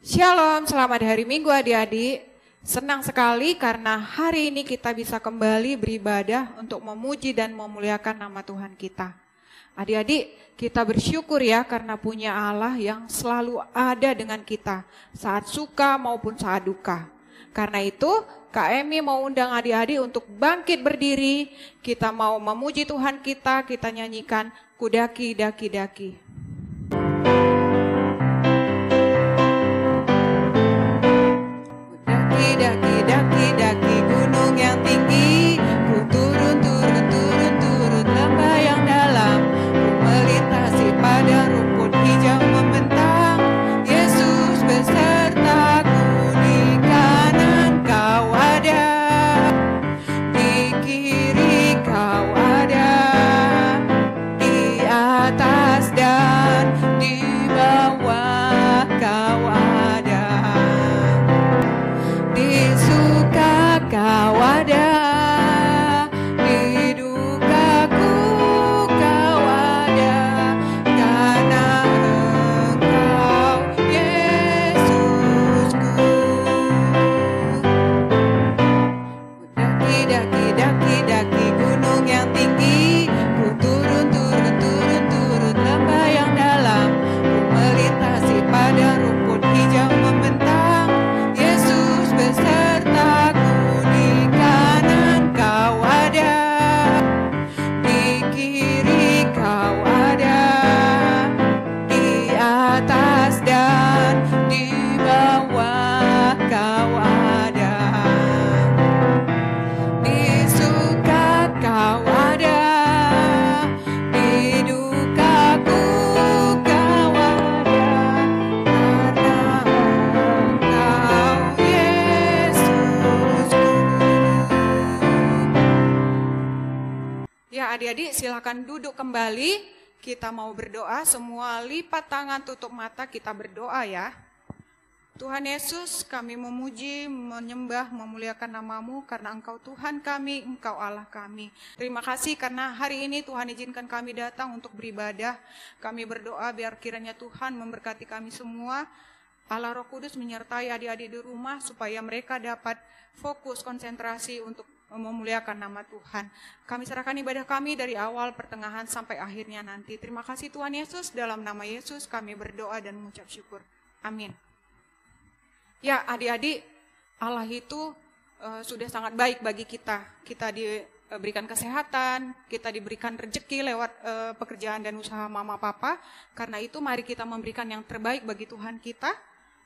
Shalom, selamat hari Minggu adik-adik. Senang sekali karena hari ini kita bisa kembali beribadah untuk memuji dan memuliakan nama Tuhan kita. Adik-adik, kita bersyukur ya karena punya Allah yang selalu ada dengan kita saat suka maupun saat duka. Karena itu, Kak Emi mau undang adik-adik untuk bangkit berdiri. Kita mau memuji Tuhan kita nyanyikan Kudaki Daki Daki. Daki, daki, daki gunung yang tinggi, ku turun, lembah yang dalam, ku melintasi padang rumput hijau membentang. Yesus besertaku, di kanan kau ada, di kiri kau ada, di atas dan di bawah kau ada. Di suka kau ada, di dukaku kau ada, karena Engkau Yesusku. Daki, daki, daki gunung yang tinggi, ku turun, lembah yang dalam, ku melintasi padang rumput hijau membentang. Besertaku, di kanan kau ada, di kiri kau ada, di atas dan di bawah kau ada, di suka kau ada, di dukaku kau ada, karena Engkau Ya adik-adik silakan duduk kembali, kita mau berdoa, semua lipat tangan tutup mata kita berdoa ya. Tuhan Yesus kami memuji, menyembah, memuliakan namamu karena Engkau Tuhan kami, Engkau Allah kami. Terima kasih karena hari ini Tuhan izinkan kami datang untuk beribadah, kami berdoa biar kiranya Tuhan memberkati kami semua. Allah Roh Kudus menyertai adik-adik di rumah supaya mereka dapat fokus konsentrasi untuk memuliakan nama Tuhan. Kami serahkan ibadah kami dari awal, pertengahan, sampai akhirnya nanti. Terima kasih Tuhan Yesus, dalam nama Yesus kami berdoa dan mengucap syukur. Amin. Ya adik-adik, Allah itu sudah sangat baik bagi kita. Kita diberikan kesehatan, kita diberikan rezeki lewat pekerjaan dan usaha mama papa. Karena itu mari kita memberikan yang terbaik bagi Tuhan kita.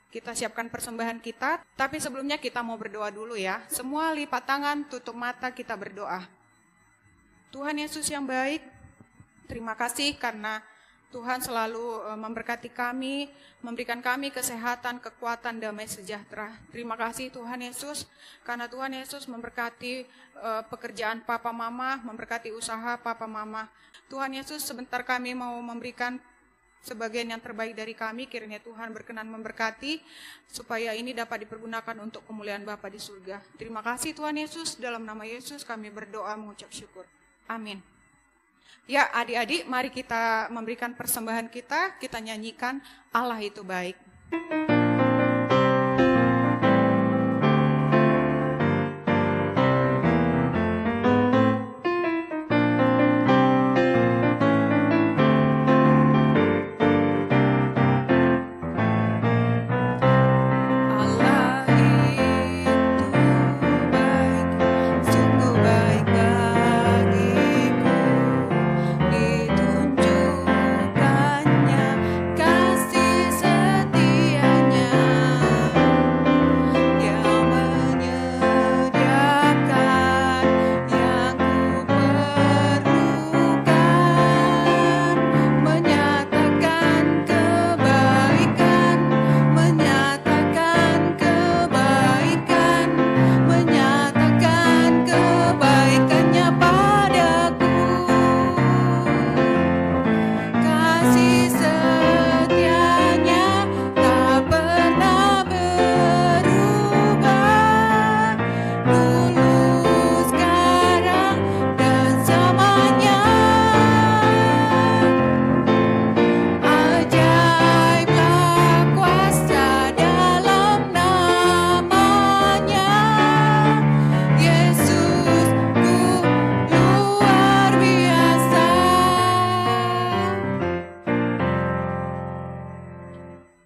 Kita siapkan persembahan kita, tapi sebelumnya kita mau berdoa dulu ya. Semua lipat tangan, tutup mata, kita berdoa. Tuhan Yesus yang baik, terima kasih karena Tuhan selalu memberkati kami, memberikan kami kesehatan, kekuatan, damai sejahtera. Terima kasih Tuhan Yesus, karena Tuhan Yesus memberkati pekerjaan papa mama, memberkati usaha papa mama. Tuhan Yesus, sebentar kami mau memberikan sebagian yang terbaik dari kami, kiranya Tuhan berkenan memberkati, supaya ini dapat dipergunakan untuk kemuliaan Bapa di surga. Terima kasih Tuhan Yesus, dalam nama Yesus kami berdoa mengucap syukur. Amin. Ya adik-adik, mari kita memberikan persembahan kita nyanyikan Allah itu baik. Kasih setia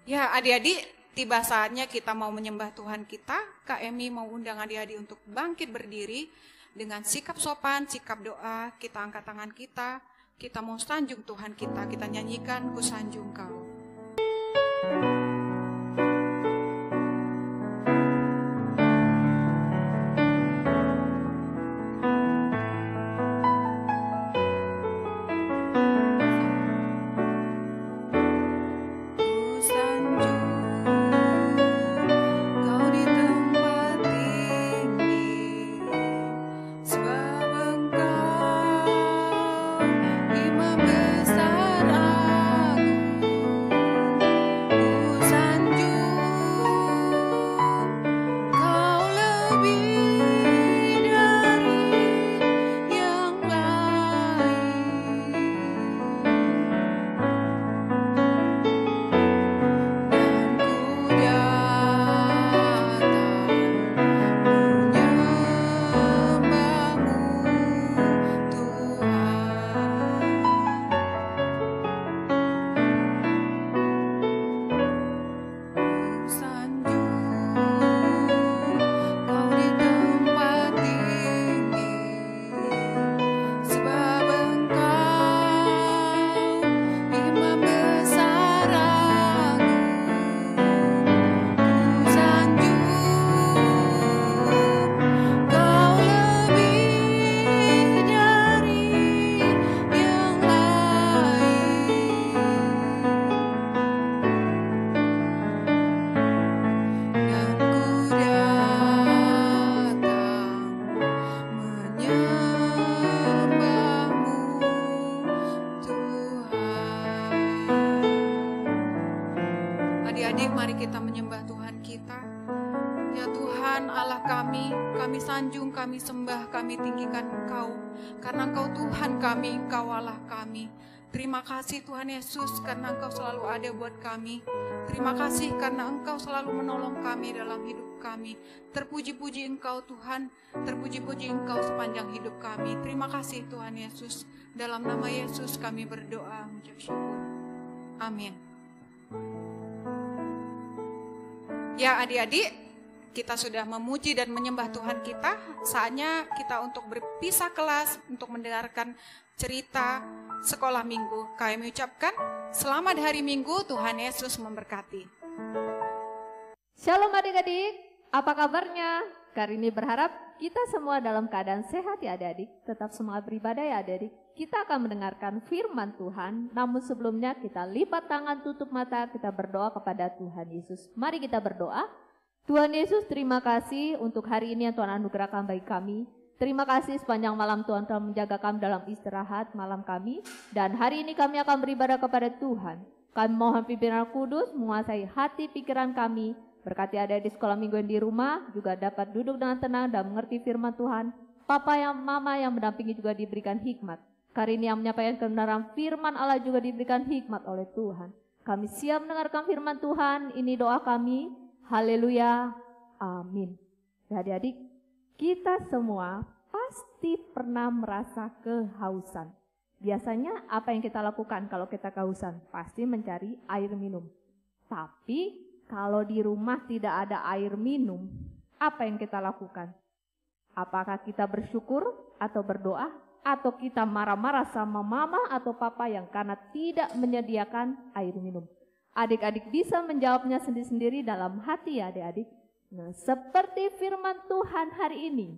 Ya, adik-adik, tiba saatnya kita mau menyembah Tuhan kita. Kak Emi mau undang adik-adik untuk bangkit berdiri dengan sikap sopan, sikap doa. Kita angkat tangan kita mau sanjung Tuhan kita nyanyikan Ku Sanjung Kau. Adik-adik, mari kita menyembah Tuhan kita. Ya Tuhan Allah kami sanjung, kami sembah, kami tinggikan Engkau. Karena Engkau Tuhan kami, Engkau Allah kami. Terima kasih Tuhan Yesus karena Engkau selalu ada buat kami. Terima kasih karena Engkau selalu menolong kami dalam hidup kami. Terpuji-puji Engkau Tuhan, terpuji-puji Engkau sepanjang hidup kami. Terima kasih Tuhan Yesus. Dalam nama Yesus kami berdoa, mengucap syukur. Amin. Ya adik-adik, kita sudah memuji dan menyembah Tuhan kita. Saatnya kita untuk berpisah kelas, untuk mendengarkan cerita sekolah minggu. Kami ucapkan selamat hari Minggu, Tuhan Yesus memberkati. Shalom adik-adik, apa kabarnya? Kali ini berharap kita semua dalam keadaan sehat ya adik-adik. Tetap semangat beribadah ya adik-adik. Kita akan mendengarkan firman Tuhan, namun sebelumnya kita lipat tangan, tutup mata, kita berdoa kepada Tuhan Yesus. Mari kita berdoa. Tuhan Yesus, terima kasih untuk hari ini yang Tuhan anugerahkan bagi kami. Terima kasih sepanjang malam Tuhan telah menjaga kami dalam istirahat malam kami. Dan hari ini kami akan beribadah kepada Tuhan. Kami mohon pimpinan kudus menguasai hati pikiran kami. Berkati adik-adik sekolah minggu yang di rumah juga dapat duduk dengan tenang dan mengerti firman Tuhan. Papa yang mama yang mendampingi juga diberikan hikmat. Kali ini yang menyampaikan kebenaran firman Allah juga diberikan hikmat oleh Tuhan. Kami siap mendengarkan firman Tuhan, ini doa kami. Haleluya, amin. Adik-adik, kita semua pasti pernah merasa kehausan. Biasanya apa yang kita lakukan kalau kita kehausan? Pasti mencari air minum. Tapi kalau di rumah tidak ada air minum, apa yang kita lakukan? Apakah kita bersyukur atau berdoa? Atau kita marah-marah sama mama atau papa yang karena tidak menyediakan air minum? Adik-adik bisa menjawabnya sendiri-sendiri dalam hati ya adik-adik. Nah, seperti firman Tuhan hari ini,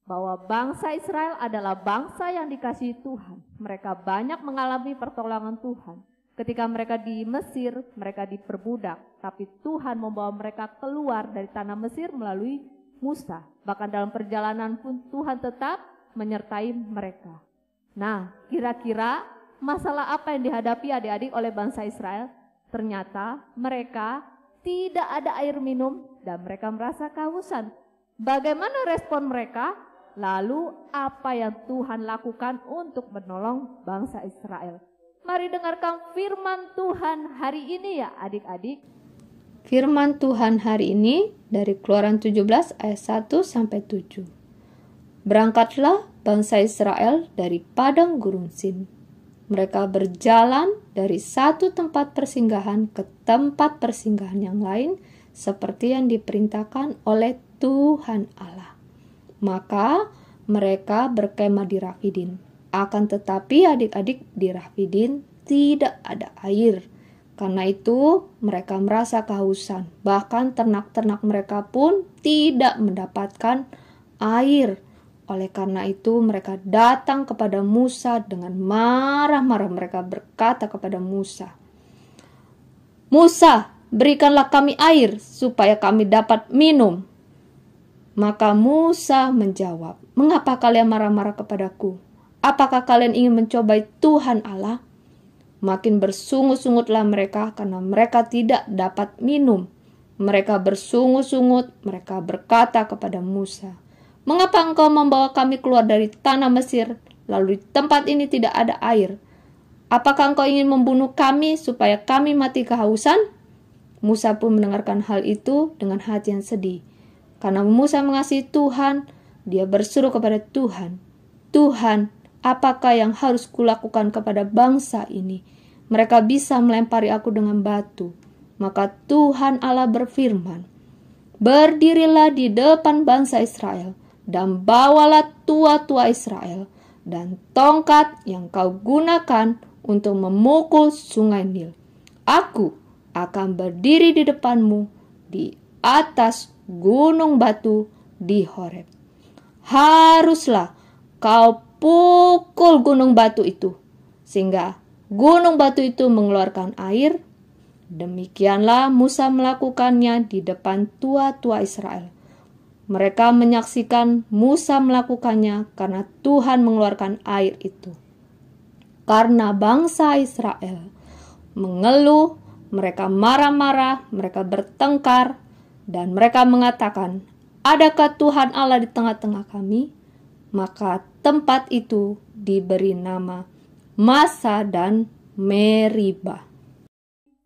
bahwa bangsa Israel adalah bangsa yang dikasihi Tuhan. Mereka banyak mengalami pertolongan Tuhan. Ketika mereka di Mesir, mereka diperbudak. Tapi Tuhan membawa mereka keluar dari tanah Mesir melalui Musa. Bahkan dalam perjalanan pun Tuhan tetap menyertai mereka. Nah, kira-kira masalah apa yang dihadapi adik-adik oleh bangsa Israel? Ternyata mereka tidak ada air minum dan mereka merasa kehausan. Bagaimana respon mereka? Lalu apa yang Tuhan lakukan untuk menolong bangsa Israel? Mari dengarkan firman Tuhan hari ini ya adik-adik. Firman Tuhan hari ini dari Keluaran 17 ayat 1-7. Berangkatlah bangsa Israel dari padang gurun Sin. Mereka berjalan dari satu tempat persinggahan ke tempat persinggahan yang lain seperti yang diperintahkan oleh Tuhan Allah. Maka mereka berkemah di Rafidin. Akan tetapi adik-adik, di Rafidin tidak ada air. Karena itu mereka merasa kehausan. Bahkan ternak-ternak mereka pun tidak mendapatkan air. Oleh karena itu mereka datang kepada Musa dengan marah-marah. Mereka berkata kepada Musa, "Musa, berikanlah kami air supaya kami dapat minum." Maka Musa menjawab, "Mengapa kalian marah-marah kepadaku? Apakah kalian ingin mencobai Tuhan Allah?" Makin bersungut-sungutlah mereka karena mereka tidak dapat minum. Mereka bersungut-sungut, mereka berkata kepada Musa, "Mengapa engkau membawa kami keluar dari tanah Mesir, lalu di tempat ini tidak ada air? Apakah engkau ingin membunuh kami supaya kami mati kehausan?" Musa pun mendengarkan hal itu dengan hati yang sedih. Karena Musa mengasihi Tuhan, dia berseru kepada Tuhan, "Tuhan, apakah yang harus kulakukan kepada bangsa ini? Mereka bisa melempari aku dengan batu." Maka Tuhan Allah berfirman, "Berdirilah di depan bangsa Israel, dan bawalah tua-tua Israel, dan tongkat yang kau gunakan untuk memukul sungai Nil. Aku akan berdiri di depanmu di atas gunung batu di Horeb. Haruslah kau pukul gunung batu itu, sehingga gunung batu itu mengeluarkan air." Demikianlah Musa melakukannya di depan tua-tua Israel. Mereka menyaksikan Musa melakukannya karena Tuhan mengeluarkan air itu. Karena bangsa Israel mengeluh, mereka marah-marah, mereka bertengkar, dan mereka mengatakan, "Adakah Tuhan Allah di tengah-tengah kami?" Maka tempat itu diberi nama Masa dan Meriba.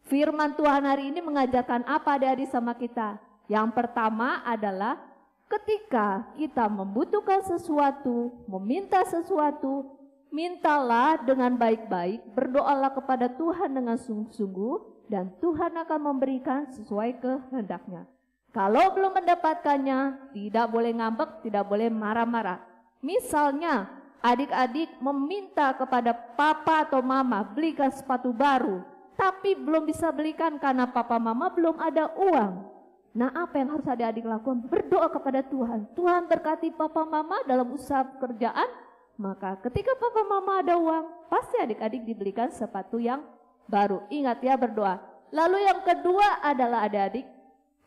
Firman Tuhan hari ini mengajarkan apa adik-adik sama kita? Yang pertama adalah ketika kita membutuhkan sesuatu, meminta sesuatu, mintalah dengan baik-baik, berdoalah kepada Tuhan dengan sungguh-sungguh, dan Tuhan akan memberikan sesuai kehendaknya. Kalau belum mendapatkannya, tidak boleh ngambek, tidak boleh marah-marah. Misalnya, adik-adik meminta kepada papa atau mama belikan sepatu baru, tapi belum bisa belikan karena papa mama belum ada uang. Nah, apa yang harus adik-adik lakukan? Berdoa kepada Tuhan. Tuhan berkati papa mama dalam usaha pekerjaan, maka ketika papa mama ada uang, pasti adik-adik dibelikan sepatu yang baru. Ingat ya, berdoa. Lalu yang kedua adalah adik-adik,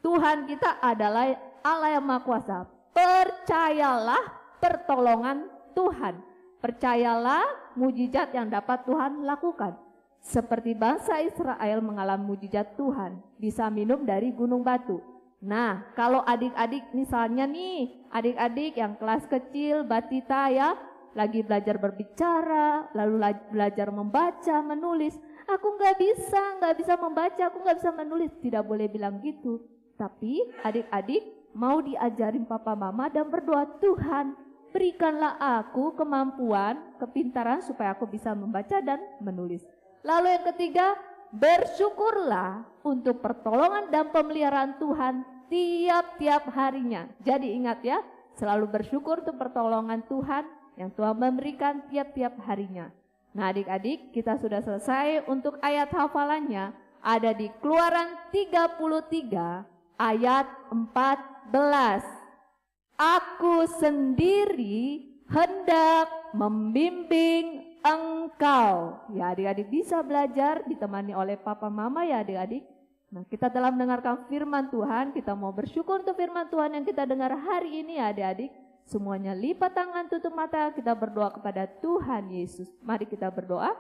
Tuhan kita adalah Allah yang Maha Kuasa. Percayalah pertolongan Tuhan. Percayalah mujizat yang dapat Tuhan lakukan. Seperti bangsa Israel mengalami mujizat Tuhan, bisa minum dari gunung batu. Nah, kalau adik-adik misalnya nih, adik-adik yang kelas kecil, batita ya, lagi belajar berbicara, lalu belajar membaca, menulis. Aku nggak bisa membaca, aku nggak bisa menulis. Tidak boleh bilang gitu. Tapi adik-adik mau diajarin papa mama dan berdoa, "Tuhan, berikanlah aku kemampuan, kepintaran supaya aku bisa membaca dan menulis." Lalu yang ketiga, bersyukurlah untuk pertolongan dan pemeliharaan Tuhan tiap-tiap harinya. Jadi ingat ya, selalu bersyukur untuk pertolongan Tuhan yang Tuhan memberikan tiap-tiap harinya. Nah adik-adik, kita sudah selesai untuk ayat hafalannya. Ada di Keluaran 33 ayat 14. "Aku sendiri hendak membimbing engkau." Ya adik-adik bisa belajar ditemani oleh papa mama ya adik-adik. Nah kita telah mendengarkan firman Tuhan, kita mau bersyukur untuk firman Tuhan yang kita dengar hari ini ya adik-adik. Semuanya lipat tangan, tutup mata, kita berdoa kepada Tuhan Yesus. Mari kita berdoa.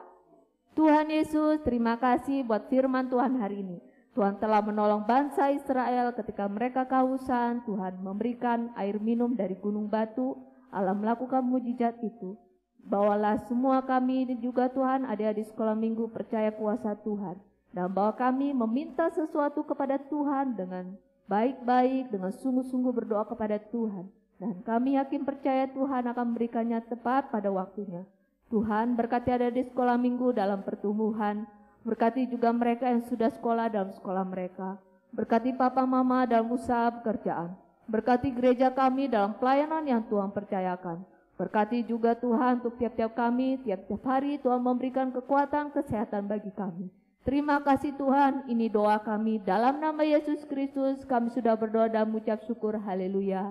Tuhan Yesus, terima kasih buat firman Tuhan hari ini. Tuhan telah menolong bangsa Israel ketika mereka kehausan. Tuhan memberikan air minum dari gunung batu. Allah melakukan mujizat itu. Bawalah semua kami juga Tuhan, adik-adik sekolah minggu percaya kuasa Tuhan. Dan bawa kami meminta sesuatu kepada Tuhan dengan baik-baik, dengan sungguh-sungguh berdoa kepada Tuhan. Dan kami yakin percaya Tuhan akan memberikannya tepat pada waktunya. Tuhan, berkati adik-adik sekolah minggu dalam pertumbuhan. Berkati juga mereka yang sudah sekolah dalam sekolah mereka. Berkati papa mama dalam usaha pekerjaan. Berkati gereja kami dalam pelayanan yang Tuhan percayakan. Berkati juga Tuhan untuk tiap-tiap kami, tiap-tiap hari Tuhan memberikan kekuatan, kesehatan bagi kami. Terima kasih Tuhan, ini doa kami. Dalam nama Yesus Kristus kami sudah berdoa dan mengucap syukur. Haleluya.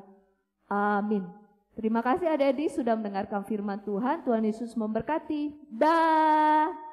Amin. Terima kasih adik-adik sudah mendengarkan firman Tuhan. Tuhan Yesus memberkati. Dah.